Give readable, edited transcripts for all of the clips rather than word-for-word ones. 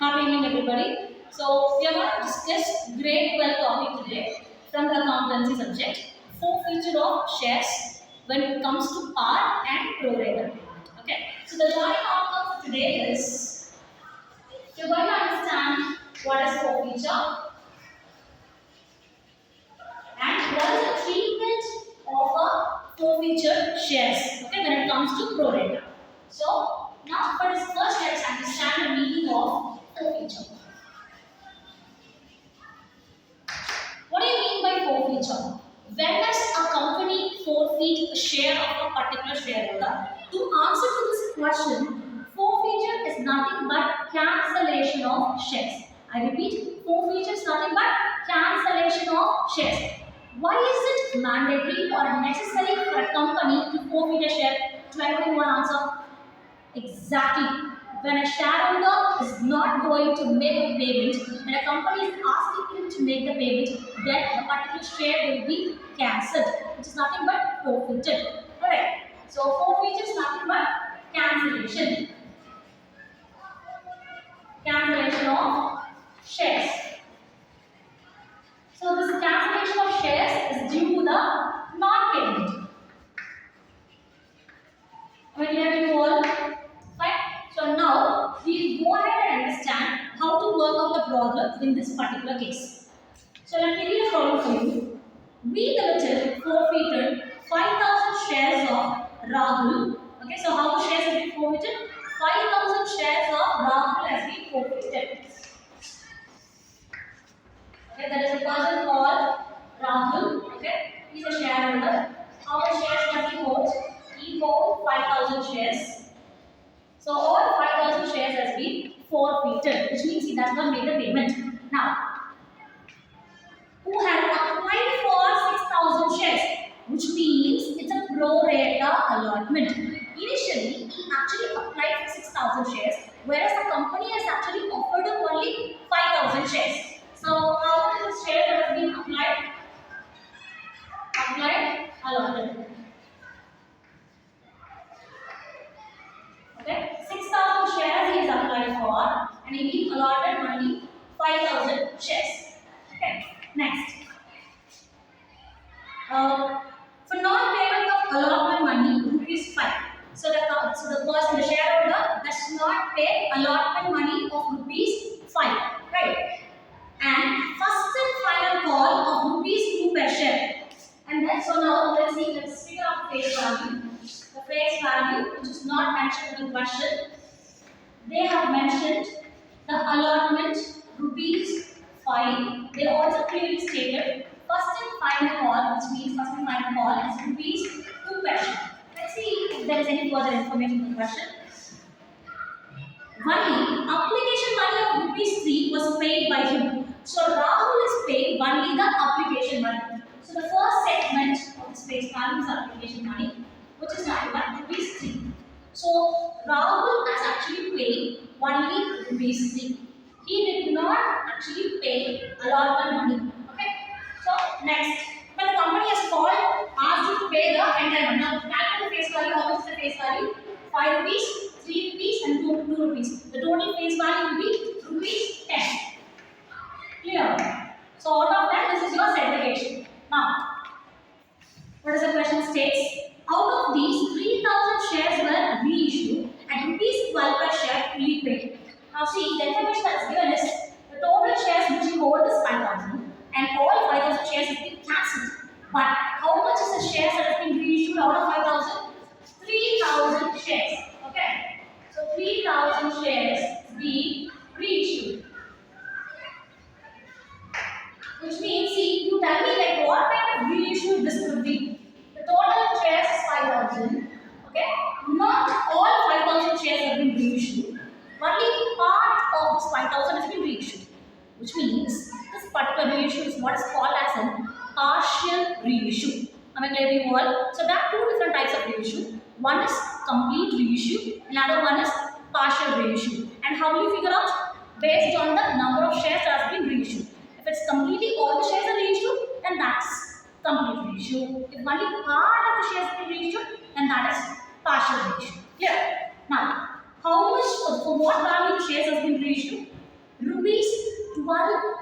Happy evening, everybody. So, we are going to discuss grade 12 topic today from the accountancy subject, forfeiture of shares when it comes to par and pro rata. Okay. So, the learning outcome for today is you're going to understand what is forfeiture and what is the treatment of a forfeiture shares. Okay, when it comes to pro rata. So, now first let's understand the meaning of forfeiture. What do you mean by forfeiture? When does a company forfeit a share of a particular shareholder? To answer to this question, forfeiture is nothing but cancellation of shares. I repeat, forfeiture is nothing but cancellation of shares. Why is it mandatory or necessary for a company to forfeit a share? To anyone want answer? Exactly. When a shareholder is not going to make a payment, when a company is asking him to make the payment, then the particular share will be cancelled, which is nothing but forfeited. Alright. So forfeiture is nothing but cancellation. Cancellation of shares. So this cancellation of shares is due to the non-payment. Am I clear to you all? So now we go ahead and understand how to work out the problem in this particular case. So let me read the problem for you. We Limited forfeited 5,000 shares of Rahul. Okay, so how the shares have been forfeited? 5,000 shares of Rahul has been forfeited. Okay, there is a person called Rahul. Okay, he is a shareholder. How many shares does he hold? He holds 5,000 shares. So all 5,000 shares has been forfeited, which means he does not make the payment. Now, who has applied for 6,000 shares, which means it's a pro rata allotment. Initially, he actually applied for 6,000 shares, whereas the company has actually offered him only 5,000 shares. So how many shares have been applied? Allotted. Okay, 6,000 shares he is applied for and he is allotted only 5,000 shares. Okay, next. For non-payment of allotment money, rupees 5. So the person, the shareholder, does not pay allotment money of rupees 5, right? And first and final call of rupees 2 per share. And then so now let's figure out face value. The face value, which is not mentioned in the question, they have mentioned the allotment rupees 5. They also clearly stated first and final call, which means first and final call is rupees 2 per share. Let's see if there is any further information in the question. Only application money of rupees 3 was paid by him. So Rahul is paid only the application money. So the first segment of this face value is application money, which is nothing but rupees 3. So Rahul has actually paid only rupees 3. He did not actually pay allotment money. Okay. So next, when the company has called, asked you to pay the entire money. Now calculate the face value. How much is the face value? 5 rupees, 3 rupees, and 2 rupees. The total face value will be rupees 10. Clear? So out of that, this is your segregation. Now, what does the question states? Out of these, 3,000 shares were reissued and rupees 12 per share fully paid. Now see, the information that is given is the total shares which you hold is 5,000 and all 5,000 shares have been cancelled. But how much is the shares that has been reissued out of 5,000? 3,000 shares. Okay. So 3,000 shares be reissued. Which means, see, you tell me like what kind of reissue this could be. The total shares is 5,000. Okay. Not all 5,000 shares have been reissued. Only part of this 5,000 has been reissued. Which means this particular reissue is what is called as a partial reissue. Am I clear to you all? So there are two different types of reissue. One is complete reissue, another one is partial reissue. And how will you figure out? Based on the number of shares that has been reissued. If it's completely all the shares are reissued, then that's complete reissue. If only part of the shares have been reissued, then that is partial reissue. Clear? Now, how much, for what value the shares has been reissued?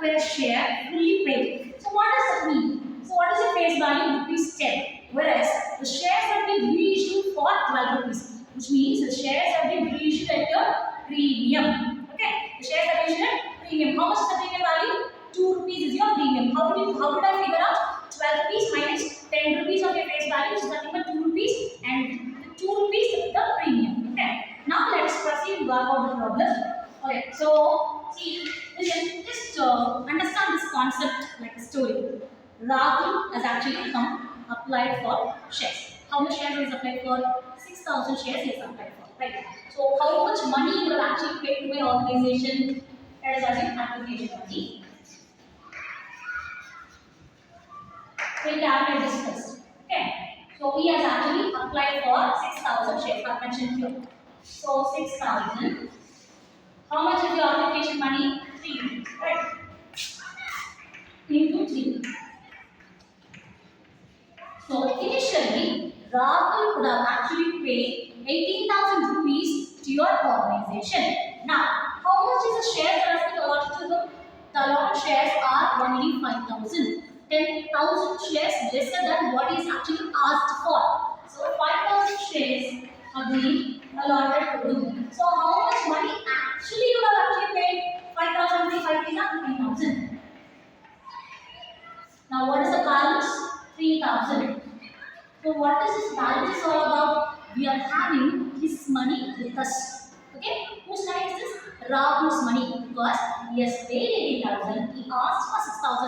per share fully paid. So what does that mean? So what is the face value? Rupees 10. Whereas the shares have been reissued for 12 rupees. Which means the shares have been reissued at a premium. Okay? The shares are reissued at premium. How much is the premium value? 2 rupees is your premium. How did I figure out? 12 rupees minus 10 rupees of your face value, which is nothing but 2 rupees, and the 2 rupees is the premium. Okay. Now let's proceed work out the problem. Okay. So see, listen, just understand this concept like a story. Rahul has actually come applied for shares. How much shares is applied for? 6,000 shares he has applied for. Right. So how much money you will actually pay to my organization? That is as an application fee. So we have discussed. Okay. So he has actually applied for 6,000 shares. I mentioned here. So 6,000. How much is your application money? 3. Right. Into 3. So initially, Rahul would have actually paid 18,000 rupees to your organization. Now, how much is the share that has been allotted to them? The allotted shares are only 5,000. 10,000 shares lesser than what is actually asked for. So 5,000 shares are being allotted to him. So how much money actually you have actually paid? 5,000 to 15,000. Now what is the balance? 3,000. So what is this balance is all about? We are having his money with us. Okay? Whose money is this? Rahul's money. Because he has paid 18,000. He asked for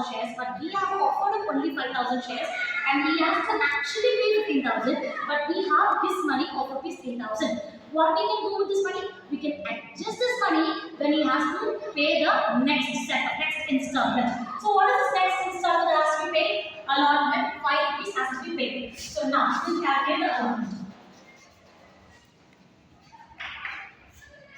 6,000 shares, but we have offered him only 5,000 shares, and he has to actually pay 15,000. But we have his money of rupees 3,000. What we can do with this money? We can adjust this money when he has to pay the next step, next installment. So what is this next installment that has to be paid? Allotment 5 rupees has to be paid. So now we calculate the allotment.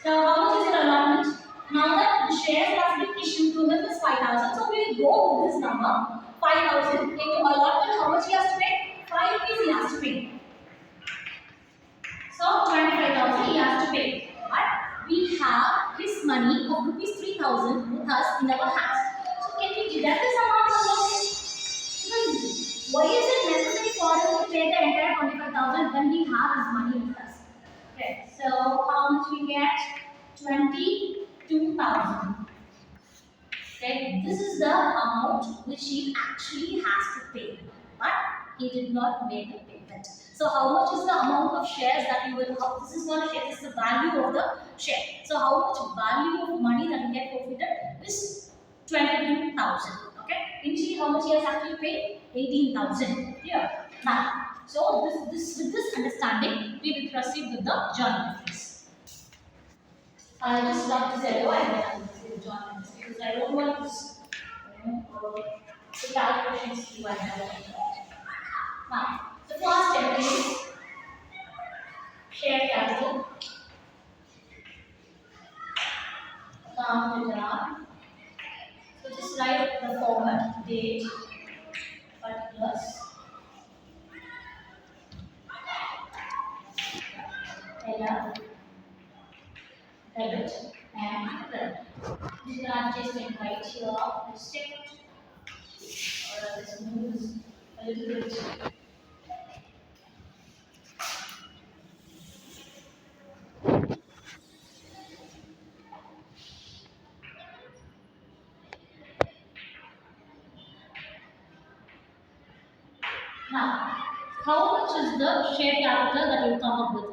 So how much is your allotment? Now that the shares have been issued to him is 5,000. So we will go with this number 5,000 into allotment. How much he has to pay? 5 rupees he has to pay. So 25,000 he has to pay. But we have his money of rupees 3,000 with us in our hands. So can we deduct this amount from this? Why is it necessary for us to pay the entire 25,000 when we have his money with us? Okay, so how much we get? 22,000. Okay, this is the amount which he actually has to pay, but he did not make the payment. So how much is the amount of shares that you will have? This is not a share, this is the value of the share. So how much value of money that we get forfeited is 22,000. Okay, initially how much he has actually paid? 18,000. Here. Now, so with this understanding, we will proceed with the journal entries. I'll just stop this yellow and then I will see the journal entries because I don't want this, the calculations to one another. Now, the first entry is share capital. Account return. So just write the format, date, particulars, header, debit, and credit. You can just write here receipt, or let's move this a little bit. Now, how much is the share capital that you come up with?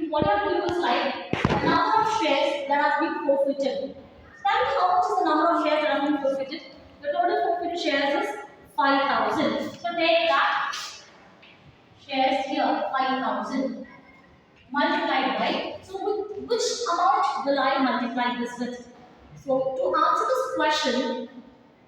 What you have to do is like the number of shares that have been forfeited. Tell me how much is the number of shares that have been forfeited? The total forfeited shares is 5,000. So take that shares here 5,000 multiplied by. So with which amount will I multiply this with? So to answer this question,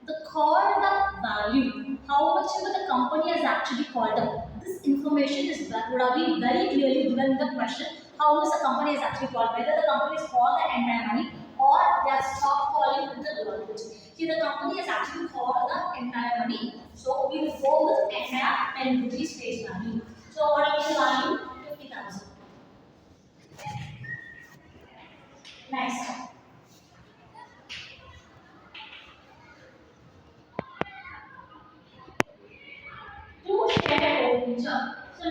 the called up value, how much ever the company has actually called up. This information would have been very clearly given in the question. How much the company has actually called, whether the company has called the entire money or they have stopped calling with the derivative. Here the company has actually called the entire money. So we will go with entire 10 rupees face value. So what is the value? 50,000. Next.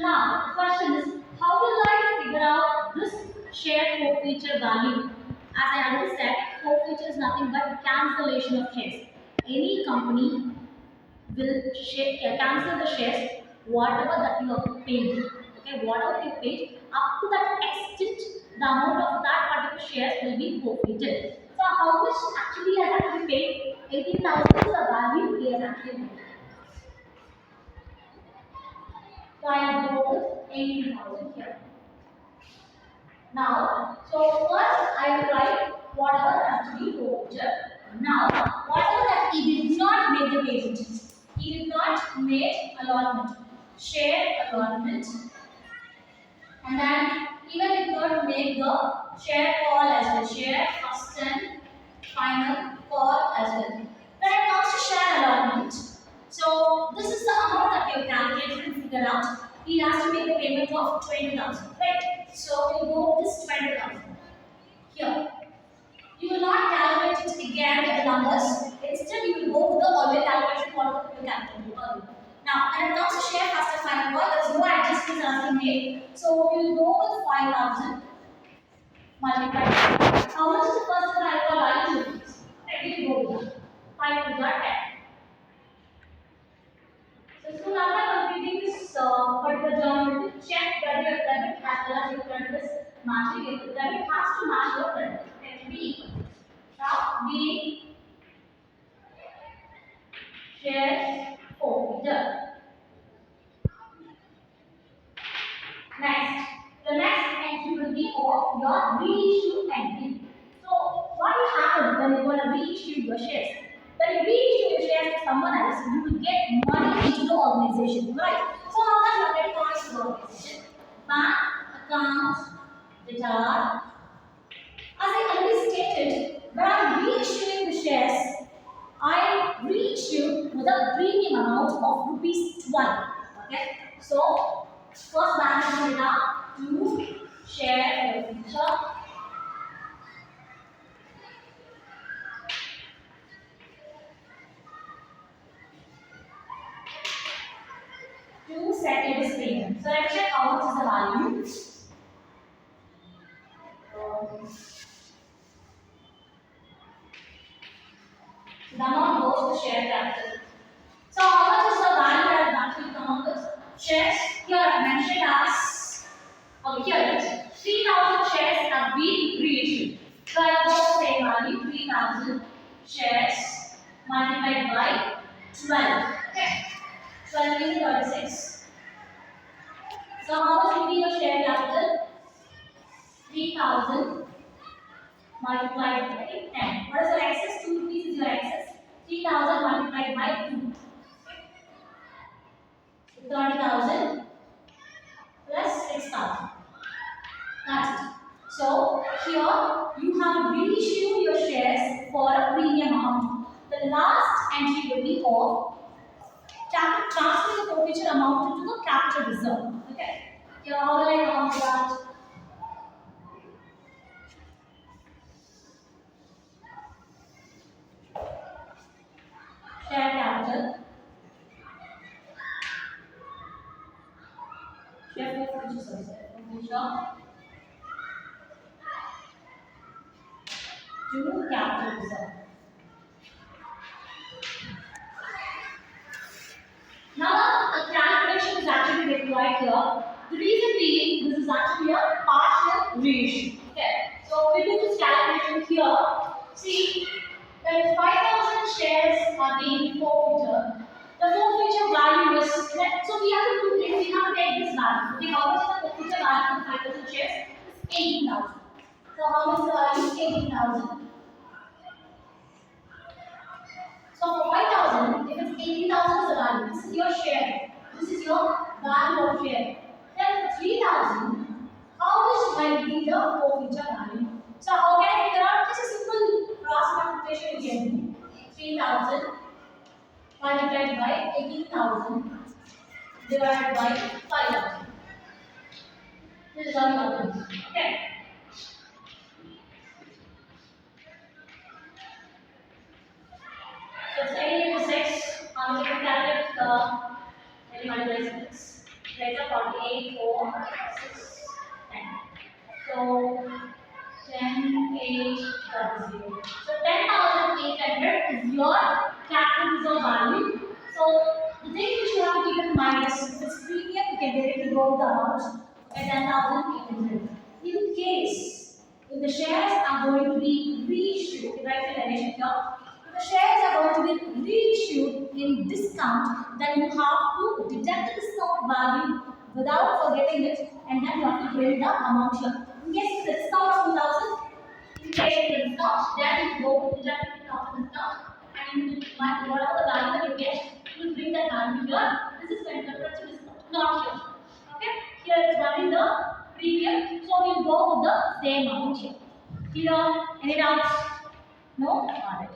now the question is, how will I figure out this share forfeiture value? As I already said, forfeiture is nothing but cancellation of shares. Any company will cancel the shares whatever that you have paid. Okay, whatever you paid up to that extent, the amount of that particular shares will be forfeited. So how much actually he has actually paid? 18,000 is the value he has actually paid. So I will go with 18,000 here. Now, so first I will write whatever actually forfeiture. Now, whatever that he did not make the payment, he did not make allotment, share allotment, and then even he did not make the share call as well, share first and final call as well. When it comes to share allotment, so this is the amount that you calculated and figure out. He has to make the payment of 20,000, right? So we'll go with this 20,000 here. You will not calculate it again with the numbers. Instead, you will go with the earlier calculation what you calculated earlier. Now, when it comes to share first and final call, there is no adjustments that have been made. So we will go with 5,000 multiplied by how much is the first and final call value? Right, we will go with that. 5 to the 10. So soon after completing this particular journey, you check whether your debit as well as your credit is matching. If the debit has to match your credit, it will be equal. Now, being shares forfeited. Next, the next entry will be of your reissue entry. So, what will happen when you want to reissue your shares? When you reissue your shares to someone else, you will get money into the organization, right? So, how does you get money into the organization? Bank account, debtor. As I already stated, when I am reissuing the shares, I reissue with a premium amount of rupees 12. Okay, so first balance data to share forfeiture. To set this payment. So let's check how much is the value. The amount goes to share capital. So how much is the value that I've actually come up with? Shares here I've mentioned as here it is. 3,000 shares have been reissued. So I'll go the same value, 3,000 shares multiplied by 12. Okay. 12 is 36. So how much will be your share capital? 3,000 multiplied by 10. What is your excess? 2 rupees is your excess. 3,000 multiplied by 2. 30,000 plus 6,000. That's it. So here you have reissued your shares for a premium amount. The last entry will be of transfer the forfeiture amount into the capital reserve. Okay. Here how will I count that? Share capital. Share forfeiture, forfeiture to capital reserve. Now a calculation is actually required here. The reason being, this is actually a partial reissue. Okay. So we do this calculation here. See, when 5,000 shares are being forfeited, the forfeiture value is so we have to do this. We have to take this value. Okay, how much is the forfeiture value of 5,000 shares? It's 18,000. So how much is the value? 18,000. So for 5,000, if it's 18,000 is the value, this is your share. This is your value of share. Then for 3,000, how much might be the forfeiture value? So how can I figure out? Just a simple cross multiplication you can do. 3,000 multiplied by 18,000 divided by 5,000. This is how you do. Okay. So it's 8 into 6. I'm going to calculate the multiply 6. Later 48 is 0. So 10,800 is your capital reserve value. So the thing which you have to keep in mind is if it's premium, you can directly go with the amount at 10,800. In case if the shares are going to be reissued, write the narration here. If the shares are going to be reissued in discount, then you have to deduct the discount value without forgetting it, and then you have to print the amount here. In case the discount of 2,000, in case the discount, then you go with deduct the 2,000 discount, and you whatever the value that you get, you will bring that value here. This is when the difference is not here. Okay, here it's running the premium, so we'll go with the same amount here. Clear? Any doubts? No? Alright.